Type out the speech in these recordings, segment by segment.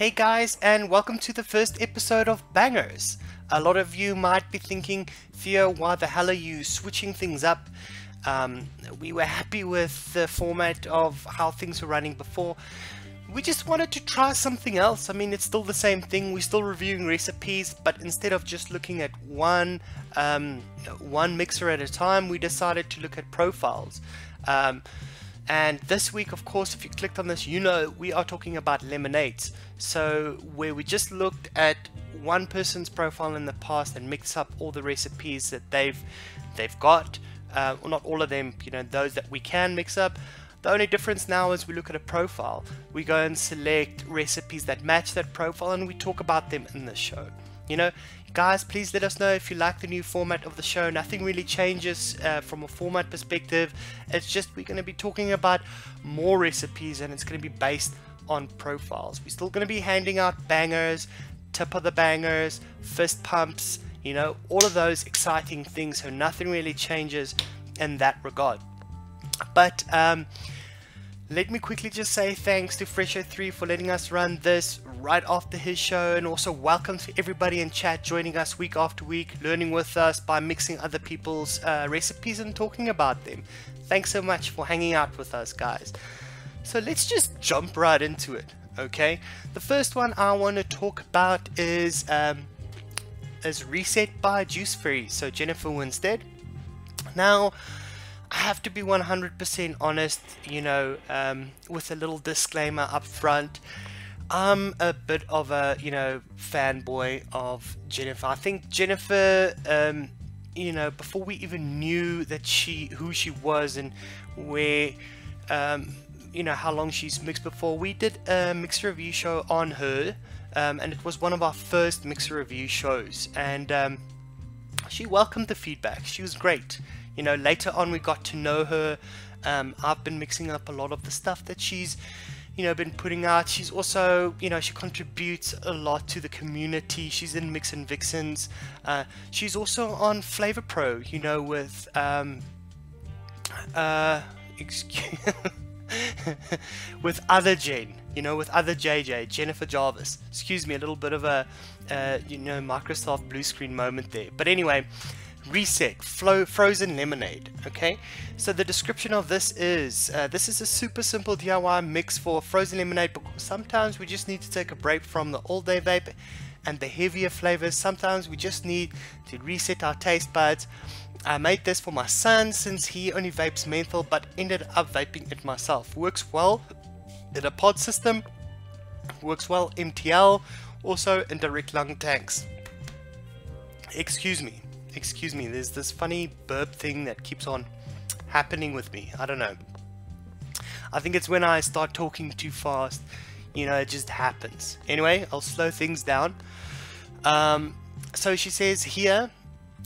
Hey guys, and welcome to the first episode of Bangers. A lot of you might be thinking, Theo, why the hell are you switching things up? We were happy with the format of how things were running before. We just wanted to try something else. I mean, it's still the same thing. We're still reviewing recipes, but instead of just looking at one mixer at a time, we decided to look at profiles. And this week, of course, if you clicked on this, you know we are talking about lemonades. So where we just looked at one person's profile in the past and mixed up all the recipes that they've got, well, not all of them, you know, those that we can mix up. The only difference now is we look at a profile. We go and select recipes that match that profile and we talk about them in the show. You know, guys, please let us know if you like the new format of the show. Nothing really changes from a format perspective. It's just we're going to be talking about more recipes and it's going to be based on profiles. We're still going to be handing out bangers, tip of the bangers, fist pumps, you know, all of those exciting things. So nothing really changes in that regard. But let me quickly just say thanks to Fresho3 for letting us run this right after his show, and also welcome to everybody in chat joining us week after week, learning with us by mixing other people's recipes and talking about them. Thanks so much for hanging out with us, guys. So let's just jump right into it, okay? The first one I want to talk about is Reset by Juice Fairy, so Jennifer Winstead. Now, I have to be 100% honest, you know, with a little disclaimer up front. I'm a bit of a, you know, fanboy of Jennifer. I think Jennifer, you know, before we even knew that who she was and where, you know, how long she's mixed before, we did a mixer review show on her, and it was one of our first mixer review shows, and she welcomed the feedback. She was great. You know, later on we got to know her. I've been mixing up a lot of the stuff that she's, you know, been putting out. She's also, you know, she contributes a lot to the community. She's in Mix and Vixens. She's also on Flavor Pro, you know, with with other Jen, you know, with other JJ, Jennifer Jarvis. Excuse me, a little bit of a you know, Microsoft blue screen moment there. But anyway, Reset frozen lemonade. Okay, so the description of this is a super simple DIY mix for frozen lemonade, because sometimes we just need to take a break from the all-day vape and the heavier flavors. Sometimes we just need to reset our taste buds. I made this for my son since he only vapes menthol, but ended up vaping it myself. Works well in a pod system, works well MTL, also in direct lung tanks. Excuse me, there's this funny burp thing that keeps on happening with me. I don't know. I think it's when I start talking too fast, you know, it just happens. Anyway, I'll slow things down. So she says here,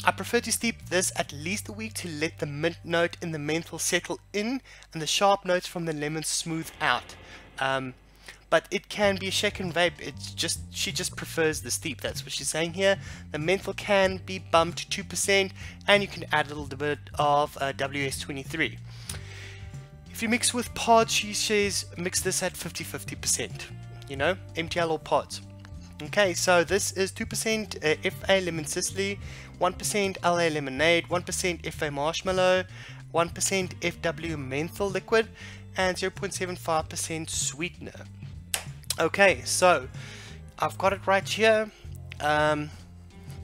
I prefer to steep this at least a week to let the mint note in the menthol settle in and the sharp notes from the lemon smooth out. But it can be a shaken vape. It's just, she just prefers the steep. That's what she's saying here. The menthol can be bumped to 2%, and you can add a little bit of WS23. If you mix with pods, she says mix this at 50-50%. You know, MTL or pods. Okay, so this is 2% FA lemon Sicily, 1% LA lemonade, 1% FA marshmallow, 1% FW menthol liquid, and 0.75% sweetener. Okay, so I've got it right here, and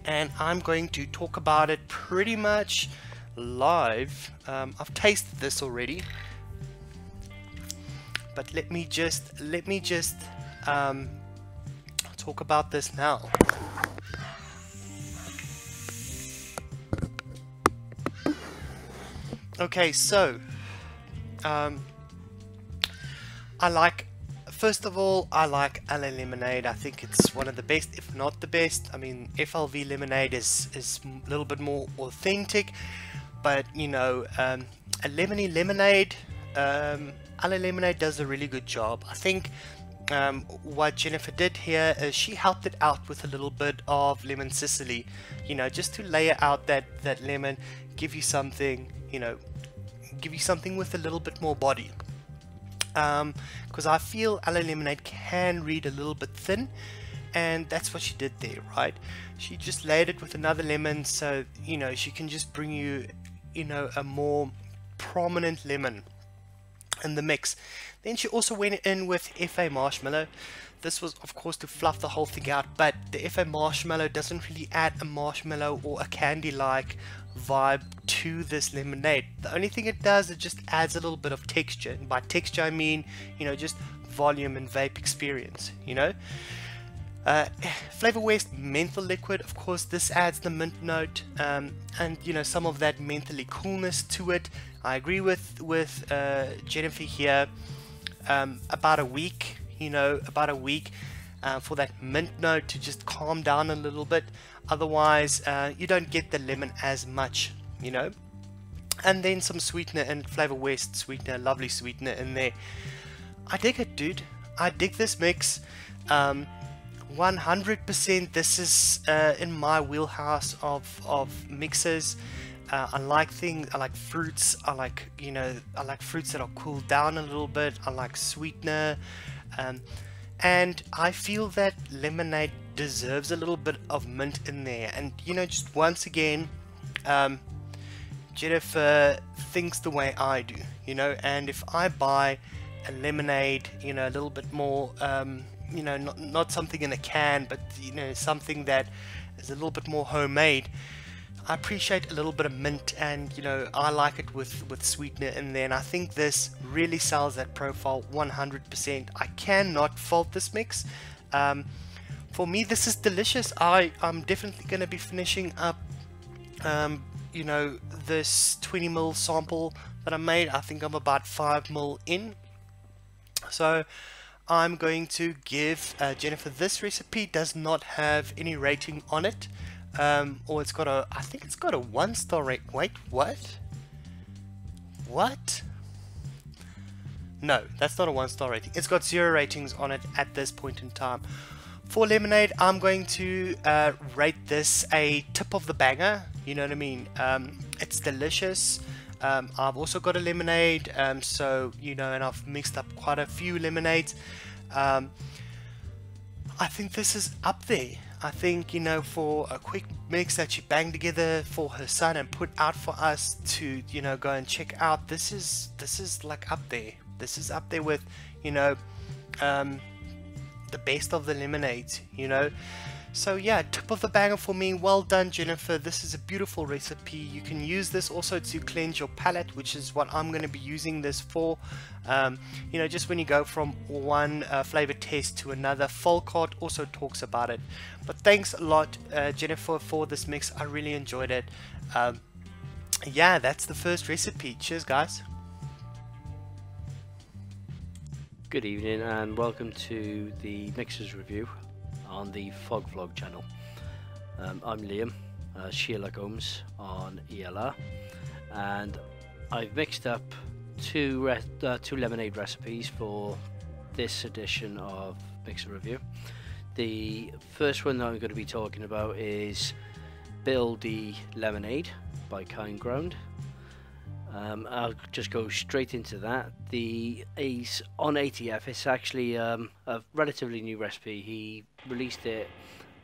I'm going to talk about it pretty much live. I've tasted this already, but let me just talk about this now. Okay, so first of all, I like LA lemonade. I think it's one of the best, if not the best. I mean, FLV lemonade is a little bit more authentic, but you know, a lemony lemonade, LA lemonade does a really good job. I think what Jennifer did here is she helped it out with a little bit of lemon Sicily, you know, just to layer out that lemon, give you something, you know, give you something with a little bit more body. because I feel LA Lemonade can read a little bit thin, and that's what she did there, right? She just laid it with another lemon, so you know she can just bring you, you know, a more prominent lemon in the mix. Then she also went in with FA marshmallow. This was of course to fluff the whole thing out, but the FA marshmallow doesn't really add a marshmallow or a candy like vibe to this lemonade. The only thing it does, it just adds a little bit of texture, and by texture I mean, you know, just volume and vape experience, you know. Flavor West menthol liquid, of course this adds the mint note, and you know, some of that mentally coolness to it. I agree with Jennifer here. About a week, you know, for that mint note to just calm down a little bit. Otherwise you don't get the lemon as much, you know. And then some sweetener, and Flavor West sweetener, lovely sweetener in there. I dig it, dude. I dig this mix. 100%. This is in my wheelhouse of mixes. I like things, I like fruits, I like, you know, I like fruits that are cooled down a little bit. I like sweetener, and I feel that lemonade deserves a little bit of mint in there. And you know, just once again, Jennifer thinks the way I do, you know. And if I buy a lemonade, you know, a little bit more, you know, not something in a can, but you know, something that is a little bit more homemade, I appreciate a little bit of mint, and you know, I like it with sweetener in there. And I think this really sells that profile 100%. I cannot fault this mix. For me, this is delicious. I'm definitely going to be finishing up you know, this 20 ml sample that I made. I think I'm about 5 ml in, so I'm going to give Jennifer, this recipe does not have any rating on it, or it's got a, I think it's got a 1-star rate. Wait, what? No, that's not a 1-star rating. It's got 0 ratings on it at this point in time. For lemonade, I'm going to rate this a tip of the banger, you know what I mean. It's delicious. I've also got a lemonade, so you know, and I've mixed up quite a few lemonades. I think this is up there. I think, you know, for a quick mix that she banged together for her son and put out for us to, you know, go and check out, this is like up there. This is up there with, you know, the best of the lemonades, you know. So yeah, tip of the banger for me. Well done, Jennifer. This is a beautiful recipe. You can use this also to cleanse your palate, which is what I'm going to be using this for. You know, just when you go from one flavor test to another. Folcart also talks about it. But thanks a lot, Jennifer, for this mix. I really enjoyed it. Yeah, that's the first recipe. Cheers, guys. Good evening and welcome to the Mixers Review on the Fog Vlog channel. I'm Liam, Sherlock Holmes on ELR, and I've mixed up two lemonade recipes for this edition of Mixer Review. The first one that I'm going to be talking about is Build the Lemonade by Kind Ground. I'll just go straight into that. It's on ATF. It's actually a relatively new recipe. He released it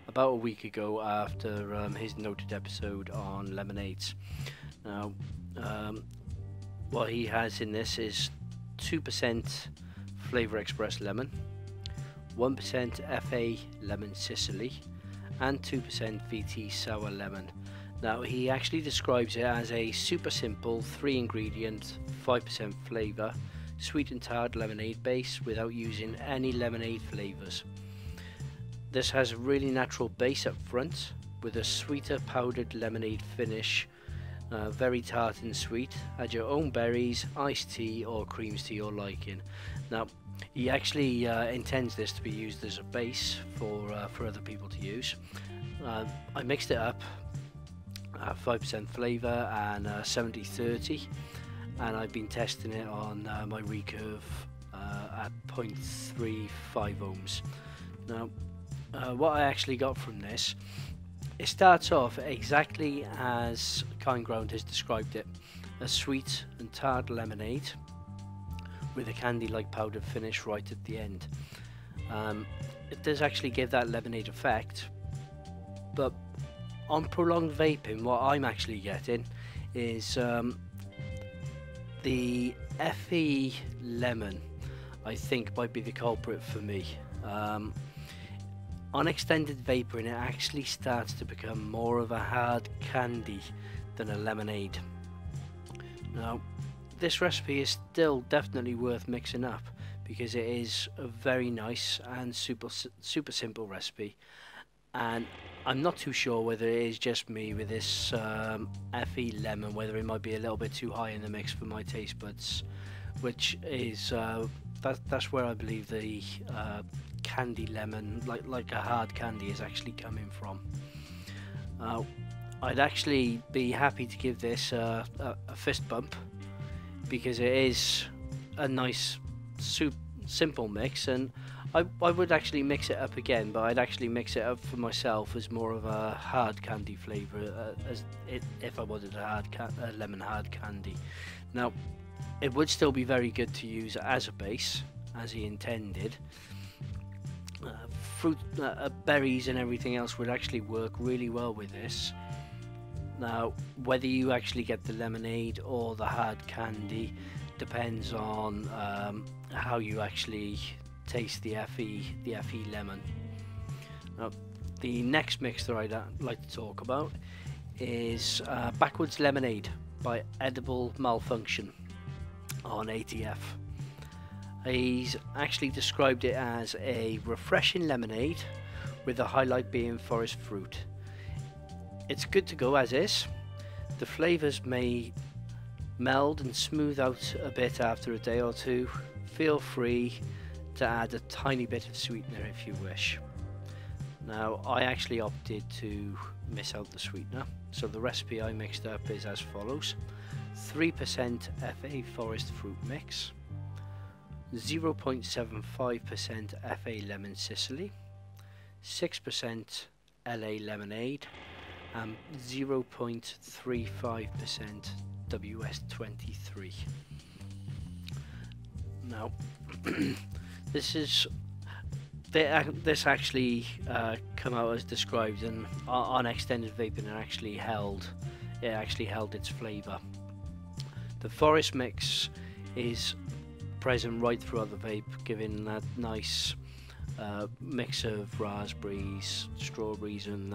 about a week ago after his noted episode on lemonades. Now, what he has in this is 2% Flavor Express lemon, 1% FA lemon Sicily, and 2% VT sour lemon. Now, he actually describes it as a super simple 3-ingredient, 5% flavour, sweet and tart lemonade base without using any lemonade flavours. This has a really natural base up front with a sweeter powdered lemonade finish, very tart and sweet. Add your own berries, iced tea or creams to your liking. Now, he actually intends this to be used as a base for other people to use. I mixed it up. 5% flavour and 70-30, and I've been testing it on my recurve at 0.35 ohms. Now, what I actually got from this, it starts off exactly as Kind Ground has described it: a sweet and tart lemonade with a candy-like powdered finish right at the end. It does actually give that lemonade effect, but on prolonged vaping, what I'm actually getting is the FE lemon, I think, might be the culprit for me. On extended vaping, it actually starts to become more of a hard candy than a lemonade. Now, this recipe is still definitely worth mixing up because it is a very nice and super simple recipe, and I'm not too sure whether it is just me with this FE lemon, whether it might be a little bit too high in the mix for my taste buds, which is that's where I believe the candy lemon, like a hard candy, is actually coming from. I'd actually be happy to give this a fist bump because it is a nice simple mix, and I would actually mix it up again, but I'd actually mix it up for myself as more of a hard candy flavour, if I wanted a lemon hard candy. Now, it would still be very good to use as a base, as he intended. Fruit, berries and everything else would actually work really well with this. Now, whether you actually get the lemonade or the hard candy depends on how you actually taste the FE lemon. Now, the next mix that I'd like to talk about is Backwards Lemonade by Edible Malfunction on ATF. He's actually described it as a refreshing lemonade with the highlight being forest fruit. It's good to go as is. The flavours may meld and smooth out a bit after a day or two. Feel free to add a tiny bit of sweetener if you wish. Now, I actually opted to miss out the sweetener, so the recipe I mixed up is as follows: 3% FA forest fruit mix, 0.75% FA lemon Sicily, 6% LA lemonade, and 0.35% WS23. Now, this actually come out as described, and on extended vaping it actually held its flavour. The forest mix is present right throughout the vape, giving that nice mix of raspberries, strawberries and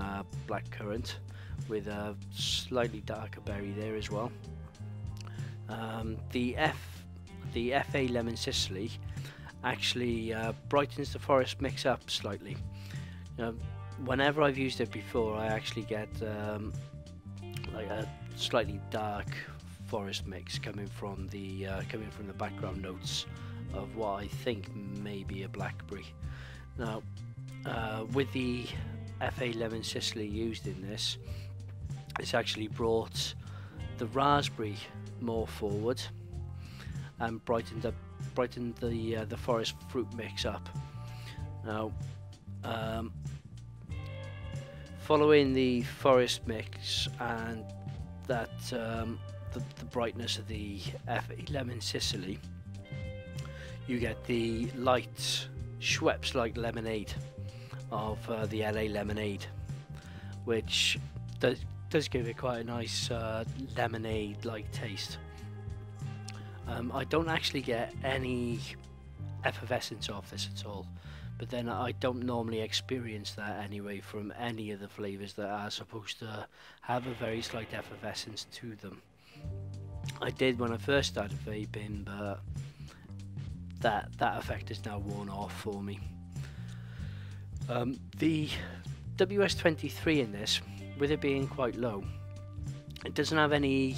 blackcurrant, with a slightly darker berry there as well. The FA lemon Sicily actually brightens the forest mix up slightly. Whenever I've used it before, I actually get like a slightly dark forest mix coming from the background notes of what I think may be a blackberry. Now, with the FA lemon Sicily used in this, it's actually brought the raspberry more forward and brightened the forest fruit mix up. Now, following the forest mix and that the brightness of the FA lemon Sicily, you get the light Schweppes-like lemonade of the LA lemonade, which does give it quite a nice lemonade-like taste. I don't actually get any effervescence off this at all, but then I don't normally experience that anyway from any of the flavours that are supposed to have a very slight effervescence to them. I did when I first started vaping, but that effect is now worn off for me. The WS23 in this, with it being quite low, it doesn't have any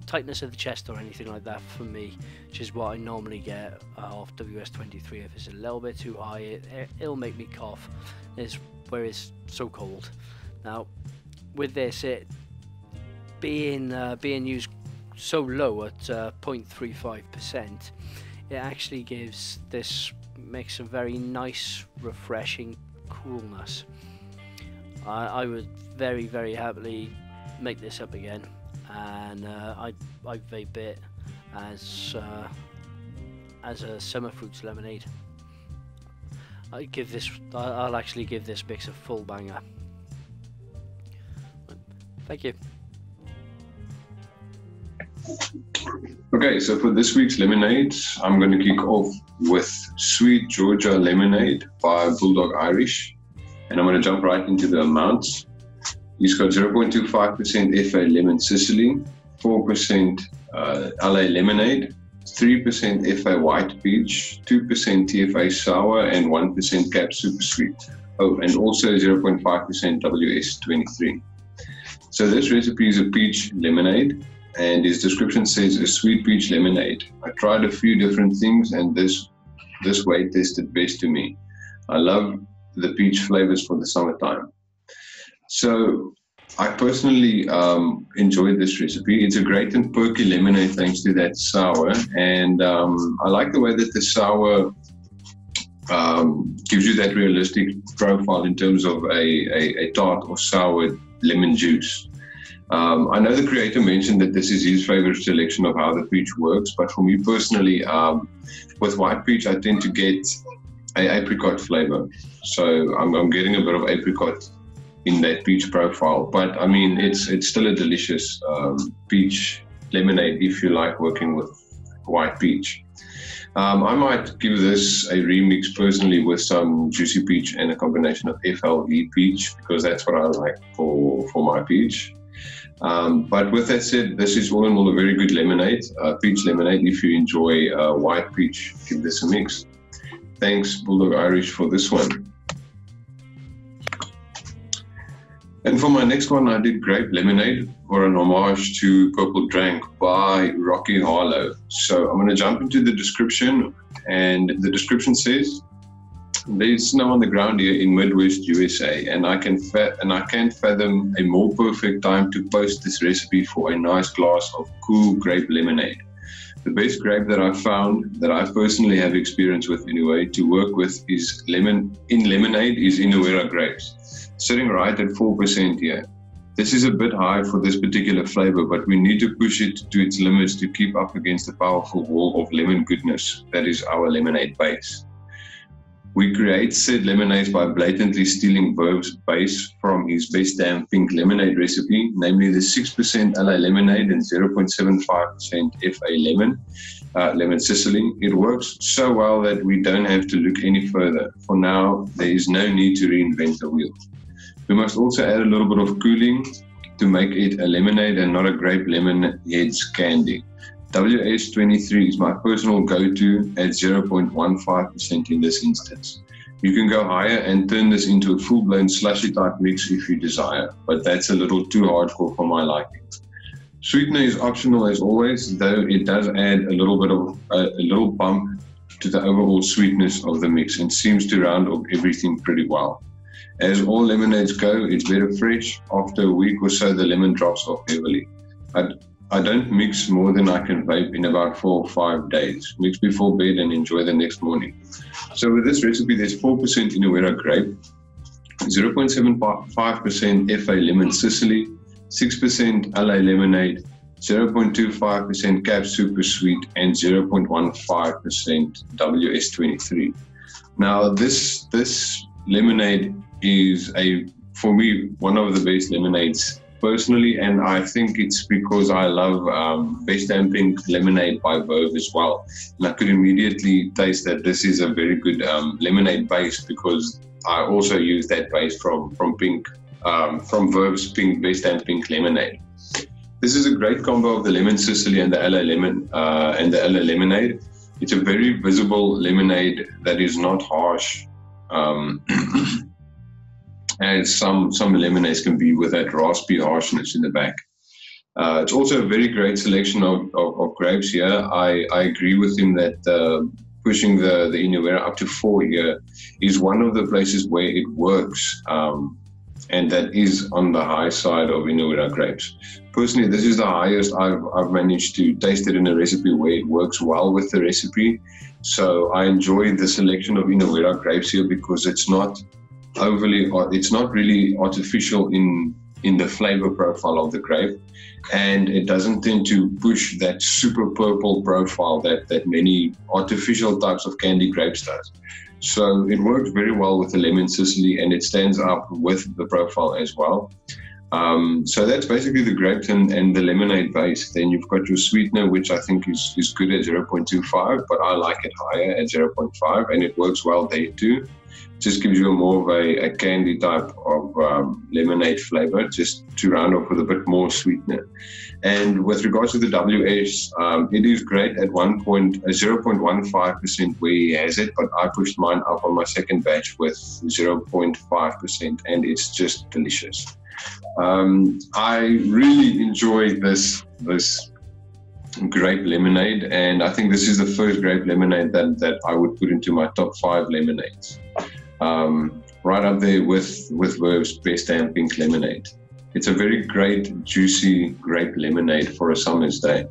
tightness of the chest or anything like that for me, which is what I normally get off WS23. If it's a little bit too high, it'll make me cough. It's where it's so cold. Now, with this, it being used so low at 0.35%, it actually gives this mix a very nice, refreshing coolness. I would very, very happily make this up again, and I vape it as a summer fruits lemonade. I'll actually give this mix a full banger. Thank you. Okay, so for this week's lemonade, I'm going to kick off with Sweet Georgia Lemonade by Bulldog Irish. And I'm going to jump right into the amounts. He's got 0.25% FA Lemon Sicily, 4% LA Lemonade, 3% FA White Peach, 2% TFA Sour, and 1% Cap Super Sweet. Oh, and also 0.5% WS23. So this recipe is a peach lemonade, and his description says a sweet peach lemonade. I tried a few different things, and this way tasted best to me. I love the peach flavors for the summertime. So I personally enjoyed this recipe. It's a great and perky lemonade thanks to that sour, and I like the way that the sour gives you that realistic profile in terms of a tart or sour lemon juice. I know the creator mentioned that this is his favorite selection of how the peach works, but for me personally, with white peach, I tend to get an apricot flavor. So I'm getting a bit of apricot in that peach profile, but I mean, it's still a delicious peach lemonade if you like working with white peach. I might give this a remix personally with some juicy peach and a combination of FLV peach, because that's what I like for my peach. But with that said, this is all in all a very good lemonade, peach lemonade. If you enjoy white peach, give this a mix. Thanks, Bulldog Irish, for this one. And for my next one, I did grape lemonade, or an homage to Purple Drank by Rocky Harlow. So I'm going to jump into the description, and the description says, there's snow on the ground here in Midwest USA, and I can't fathom a more perfect time to post this recipe for a nice glass of cool grape lemonade. The best grape that I've found, that I personally have experience with anyway, to work with is lemonade is Inuera grapes, sitting right at 4% here. This is a bit high for this particular flavor, but we need to push it to its limits to keep up against the powerful wall of lemon goodness that is our lemonade base. We create said lemonades by blatantly stealing Verve's base from his Best Damn Pink lemonade recipe, namely the 6% LA lemonade and 0.75% FA lemon Sicily. It works so well that we don't have to look any further. For now, there is no need to reinvent the wheel. We must also add a little bit of cooling to make it a lemonade and not a grape lemon heads candy. WS23 is my personal go-to at 0.15% in this instance. You can go higher and turn this into a full-blown slushy type mix if you desire, but that's a little too hardcore for my liking. Sweetener is optional as always, though it does add a little bit of a little bump to the overall sweetness of the mix and seems to round off everything pretty well. As all lemonades go, it's better fresh. After a week or so, the lemon drops off heavily. I don't mix more than I can vape in about 4 or 5 days. Mix before bed and enjoy the next morning. So with this recipe, there's 4% Inuera grape, 0.75% FA lemon Sicily, 6% LA lemonade, 0.25% Cap Super Sweet, and 0.15% WS23. Now this lemonade is for me, one of the best lemonades personally, and I think it's because I love Best Damn Pink lemonade by Verve as well. And I could immediately taste that this is a very good lemonade base, because I also use that base from Verve's Best Damn Pink lemonade. This is a great combo of the lemon Sicily and the LA lemon and the LA lemonade. It's a very visible lemonade that is not harsh. As some lemonades can be, with that raspy harshness in the back. It's also a very great selection of grapes here. I agree with him that pushing the Inuera up to 4 here is one of the places where it works, and that is on the high side of Inuera grapes. Personally, this is the highest I've managed to taste it in a recipe where it works well with the recipe. So I enjoy the selection of Inuera grapes here, because it's not really artificial in in the flavor profile of the grape, and it doesn't tend to push that super purple profile that many artificial types of candy grapes does. So it works very well with the lemon Sicily, and it stands up with the profile as well. So that's basically the grapes and the lemonade base. Then you've got your sweetener, which I think is good at 0.25, but I like it higher at 0.5, and it works well there too. Just gives you more of a candy type of lemonade flavor, just to round off with a bit more sweetener. And with regards to the WS, it is great at 0.15% where he has it, but I pushed mine up on my second batch with 0.5%, and it's just delicious. I really enjoy this grape lemonade, and I think this is the first grape lemonade that I would put into my top 5 lemonades. Right up there with Verve's Best Damn Pink Lemonade. It's a very great, juicy grape lemonade for a summer's day.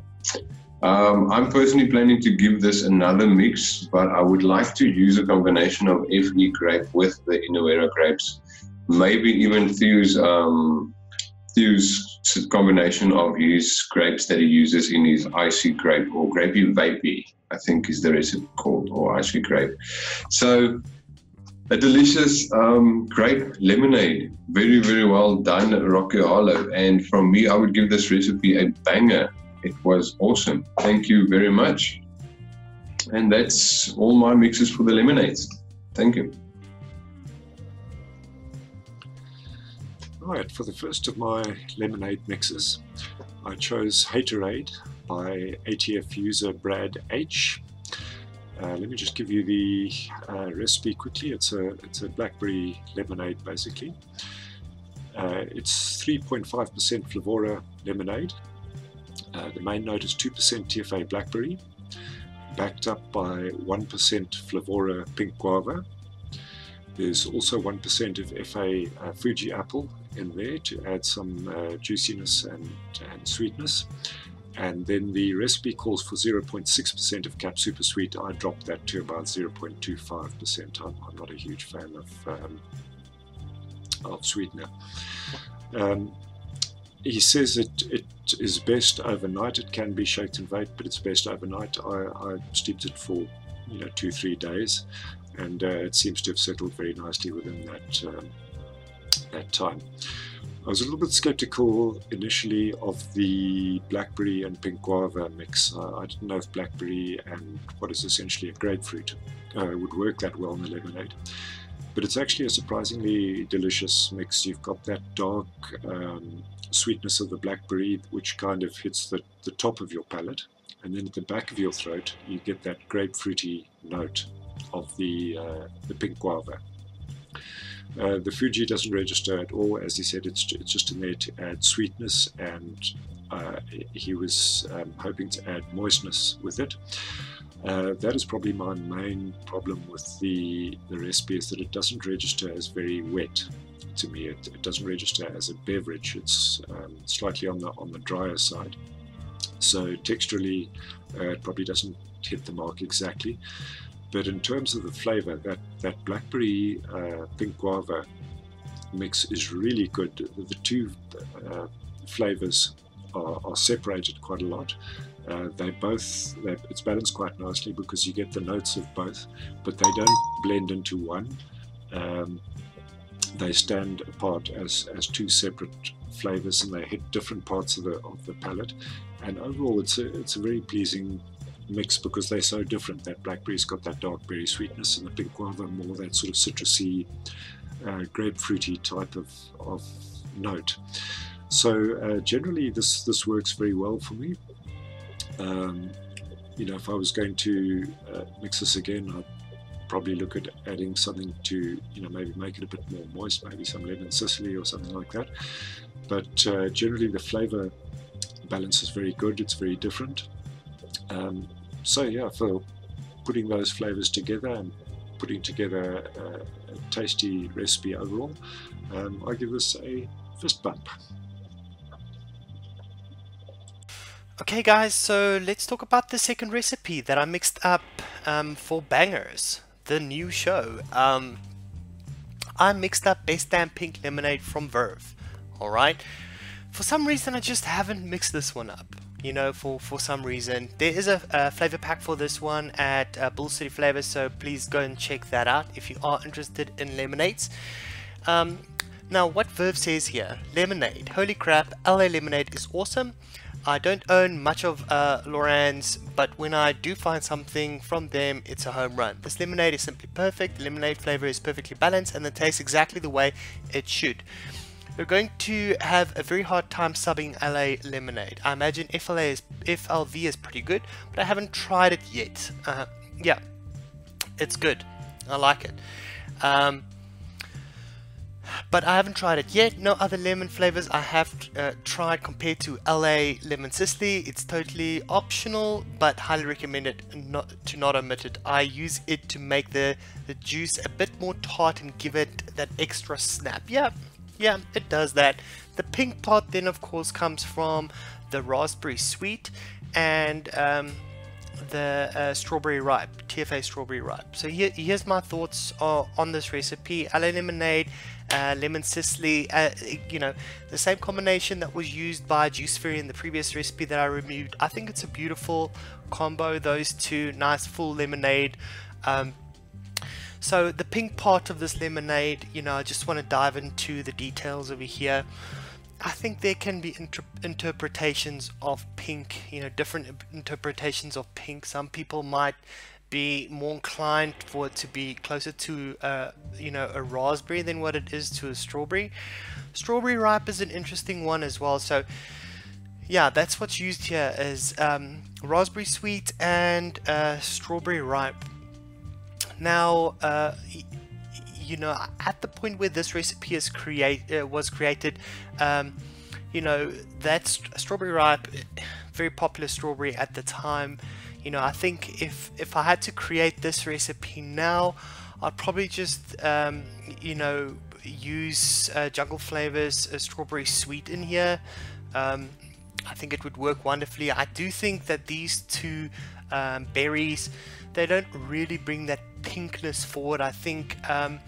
I'm personally planning to give this another mix, but I would like to use a combination of FE grape with the Inuera grapes. Maybe even Theo's combination of his grapes that he uses in his icy grape, or grapey vapey, I think is the recipe called, or icy grape. So a delicious grape lemonade, very, very well done, Rocky Hollow. And from me, I would give this recipe a banger. It was awesome. Thank you very much. And that's all my mixes for the lemonades. Thank you. Right, for the first of my lemonade mixes, I chose Haterade by ATF user Brad H. Let me just give you the recipe quickly. It's a blackberry lemonade basically. It's 3.5% Flavora lemonade. The main note is 2% TFA blackberry, backed up by 1% Flavora pink guava. There's also 1% of FA Fuji apple in there to add some juiciness and sweetness. And then the recipe calls for 0.6% of Cap Super Sweet. I dropped that to about 0.25%. I'm not a huge fan of sweetener. He says it is best overnight. It can be shaked and baked, but it's best overnight. I steeped it for 2-3 days, and it seems to have settled very nicely within that time. I was a little bit skeptical initially of the blackberry and pink guava mix. I didn't know if blackberry and what is essentially a grapefruit would work that well in the lemonade. But it's actually a surprisingly delicious mix. You've got that dark sweetness of the blackberry, which kind of hits the top of your palate. And then at the back of your throat, you get that grapefruity note of the pink guava. The Fuji doesn't register at all. As he said, it's just in there to add sweetness, and he was hoping to add moistness with it. That is probably my main problem with the recipe, is that it doesn't register as very wet to me. It doesn't register as a beverage. It's slightly on the drier side. So texturally, it probably doesn't hit the mark exactly. But in terms of the flavor, that blackberry pink guava mix is really good. The two flavors are separated quite a lot. It's balanced quite nicely because you get the notes of both, but they don't blend into one. They stand apart as two separate flavors, and they hit different parts of the palate. And overall, it's a very pleasing mix because they're so different. That blackberry's got that dark berry sweetness, and the pink guava more that sort of citrusy, grapefruity type of note. So generally, this works very well for me. If I was going to mix this again, I'd probably look at adding something to, maybe make it a bit more moist, maybe some lemon Sicily or something like that. But generally, the flavor balance is very good. It's very different. So yeah, for putting those flavors together and putting together a tasty recipe overall, I give this a fist bump. Okay guys, so let's talk about the second recipe that I mixed up for Bangers, the new show. I mixed up Best Damn Pink Lemonade from Verve Alright, for some reason I just haven't mixed this one up. You know, for some reason. There is a flavor pack for this one at Bull City Flavors, so please go and check that out if you are interested in lemonades. Now, what Verve says here, lemonade, holy crap, LA Lemonade is awesome. I don't own much of Loran's, but when I do find something from them, it's a home run. This lemonade is simply perfect. The lemonade flavor is perfectly balanced and it tastes exactly the way it should. We're going to have a very hard time subbing LA Lemonade. I imagine FLV is pretty good, but I haven't tried it yet. Yeah, it's good. I like it. But I haven't tried it yet. No other lemon flavors I have tried compared to LA Lemon Sicily. It's totally optional, but highly recommended to not omit it. I use it to make the juice a bit more tart and give it that extra snap. Yeah, it does that. The pink part then of course comes from the raspberry sweet and the strawberry ripe, TFA strawberry ripe. So here's my thoughts on this recipe. LA Lemonade, Lemon Sicily, you know, the same combination that was used by Juice Fairy in the previous recipe that I reviewed. I think it's a beautiful combo, those two, nice full lemonade. So the pink part of this lemonade, you know, I just want to dive into the details over here. I think there can be interpretations of pink, you know, different interpretations of pink. Some people might be more inclined for it to be closer to, you know, a raspberry than what it is to a strawberry. Strawberry ripe is an interesting one as well. So yeah, that's what's used here is raspberry sweet and strawberry ripe. Now, you know, at the point where this recipe is was created, you know, that strawberry ripe, very popular strawberry at the time. You know, I think if I had to create this recipe now, I'd probably just, you know, use Jungle Flavors strawberry sweet in here. I think it would work wonderfully. I do think that these two berries, they don't really bring that pinkness forward. I think a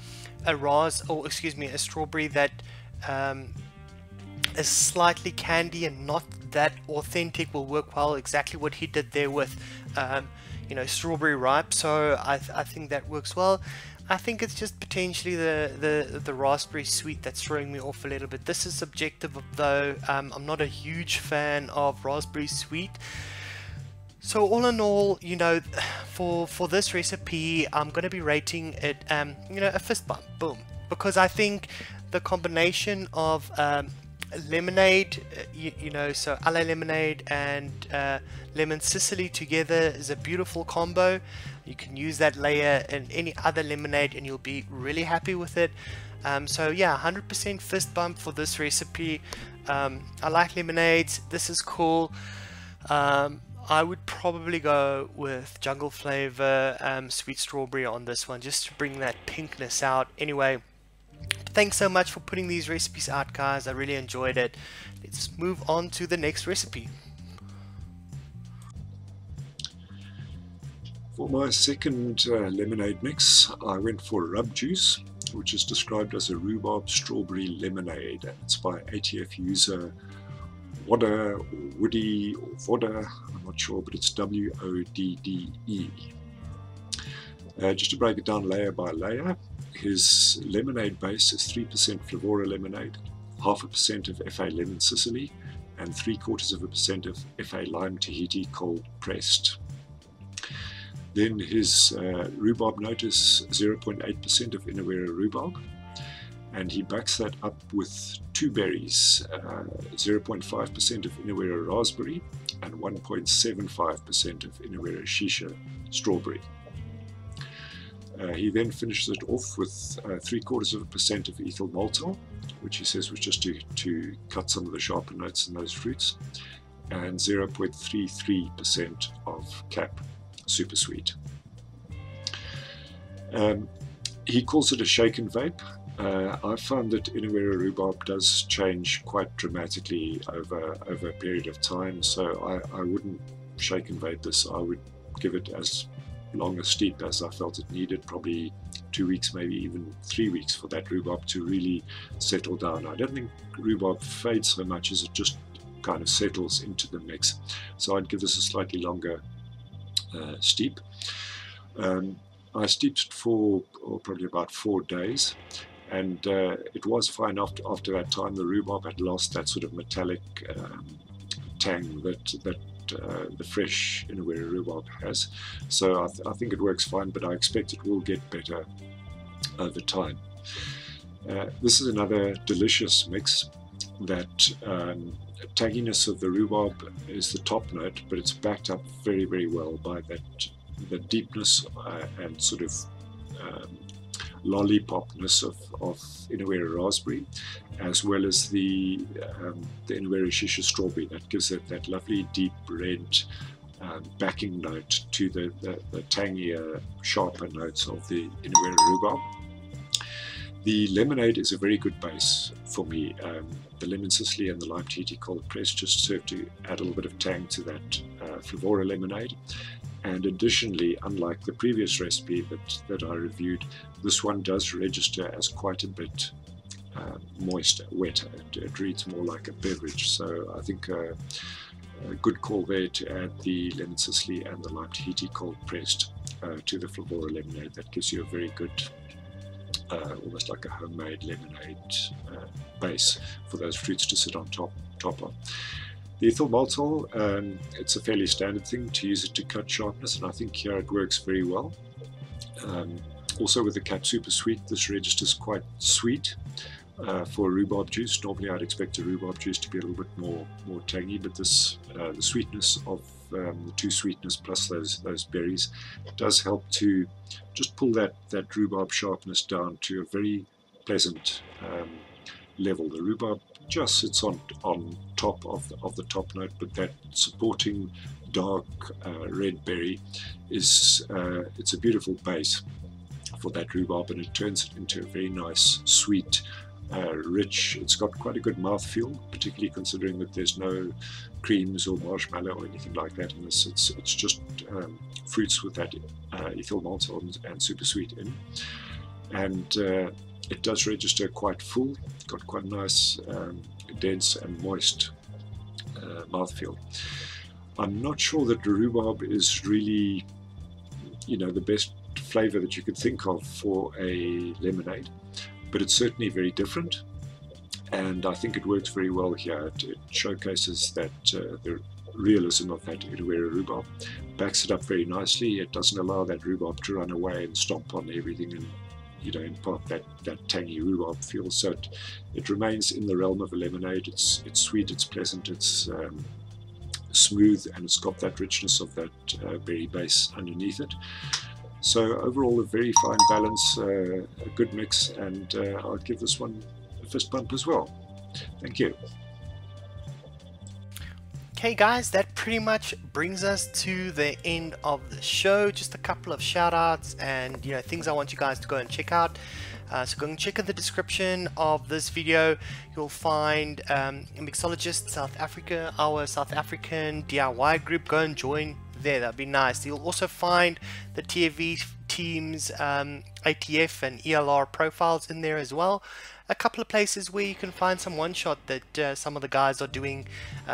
strawberry that is slightly candy and not that authentic will work well. Exactly what he did there with you know, strawberry ripe. So I think that works well. I think it's just potentially the raspberry sweet that's throwing me off a little bit. This is subjective though. I'm not a huge fan of raspberry sweet. So all in all, you know, for this recipe, I'm going to be rating it, you know, a fist bump, boom, because I think the combination of lemonade, you know, so LA Lemonade and Lemon Sicily together is a beautiful combo. You can use that layer in any other lemonade and you'll be really happy with it. So yeah, 100% fist bump for this recipe. I like lemonades. This is cool. I would probably go with Jungle Flavor Sweet Strawberry on this one, just to bring that pinkness out. Anyway, thanks so much for putting these recipes out, guys. I really enjoyed it. Let's move on to the next recipe. For my second lemonade mix, I went for rub juice, which is described as a rhubarb strawberry lemonade. And it's by ATF user Woody, I'm not sure, but it's W-O-D-D-E. Just to break it down layer by layer, his lemonade base is 3% Flavora lemonade, 0.5% of FA Lemon Sicily, and 0.75% of FA Lime Tahiti cold pressed. Then his rhubarb note is 0.8% of Inawera rhubarb, and he backs that up with two berries, 0.5% of Inawera raspberry and 1.75% of Inawera shisha strawberry. He then finishes it off with 0.75% of ethyl maltol, which he says was just to cut some of the sharper notes in those fruits, and 0.33% of cap super sweet. He calls it a shake and vape. I found that Inawera rhubarb does change quite dramatically over a period of time, so I wouldn't shake and vape this. I would give it as long a steep as I felt it needed, probably 2 weeks, maybe even 3 weeks for that rhubarb to really settle down. I don't think rhubarb fades so much as it just kind of settles into the mix. So I'd give this a slightly longer steep. I steeped it for probably about 4 days, and it was fine after that time. The rhubarb had lost that sort of metallic tang that the fresh Inawera rhubarb has. So I think it works fine, but I expect it will get better over time. This is another delicious mix. That tanginess of the rhubarb is the top note, but it's backed up very, very well by the deepness and sort of lollipopness of Inawera raspberry, as well as the Inawera shisha strawberry. That gives it that lovely deep red backing note to the tangier, sharper notes of the Inawera rhubarb. The lemonade is a very good base for me. The lemon Sicily and the lime Tahiti cold press just serve to add a little bit of tang to that Flevora lemonade. And additionally, unlike the previous recipe that I reviewed, this one does register as quite a bit moist, wetter. It reads more like a beverage. So I think a good call there to add the lemon Sicily and the lime Tahiti cold pressed to the Flevora lemonade. That gives you a very good almost like a homemade lemonade base for those fruits to sit on top of. The ethyl maltol, it's a fairly standard thing to use it to cut sharpness, and I think here it works very well. Also with the Cap Super Sweet, this registers quite sweet for rhubarb juice. Normally I'd expect a rhubarb juice to be a little bit more tangy, but this the sweetness of the two sweetness plus those berries does help to just pull that rhubarb sharpness down to a very pleasant level. The rhubarb just sits on top of the top note, but that supporting dark red berry is it's a beautiful base for that rhubarb, and it turns it into a very nice, sweet, rich. It's got quite a good mouthfeel, particularly considering that there's no creams or marshmallow or anything like that in this. It's just fruits with that ethyl maltol and super sweet in, and it does register quite full. It's got quite a nice, dense and moist mouthfeel. I'm not sure that the rhubarb is really, the best flavor that you could think of for a lemonade, but it's certainly very different, and I think it works very well here. It showcases that the realism of that Inawera rhubarb, backs it up very nicely. It doesn't allow that rhubarb to run away and stomp on everything and impart that tangy rhubarb feel. So it remains in the realm of a lemonade. It's sweet, it's pleasant, it's smooth, and it's got that richness of that berry base underneath it. So overall, a very fine balance, a good mix, and I'll give this one a fist bump as well. Thank you. Okay guys, that pretty much brings us to the end of the show. Just a couple of shout outs and things I want you guys to go and check out. So go and check in the description of this video. You'll find a Mixologist South Africa, our South African DIY group. Go and join there, that'd be nice. You'll also find the TFV team's ATF and ELR profiles in there as well. A couple of places where you can find some one-shot that some of the guys are doing,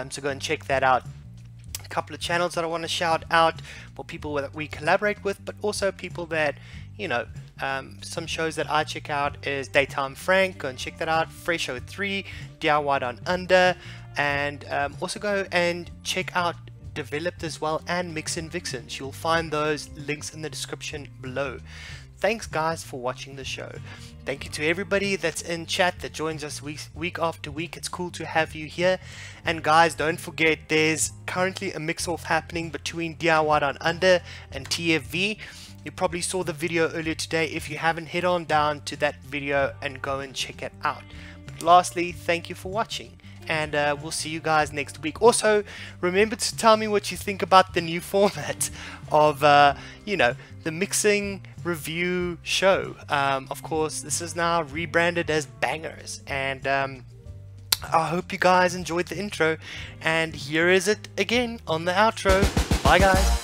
so go and check that out. A couple of channels that I want to shout out for people that we collaborate with, but also people that some shows that I check out is Daytime Frank. Go and check that out. Fresh 03, DIY Down Under, and also go and check out Developed as well and Mix and Vixens. You'll find those links in the description below. Thanks guys for watching the show. Thank you to everybody that's in chat that joins us week after week. It's cool to have you here. And guys, don't forget there's currently a mix-off happening between DIY Down Under and TFV. You probably saw the video earlier today. If you haven't, head on down to that video and go and check it out. But lastly, thank you for watching, and we'll see you guys next week. Also, remember to tell me what you think about the new format of the mixing review show. Of course, this is now rebranded as Bangers, and I hope you guys enjoyed the intro, and here is it again on the outro. Bye guys.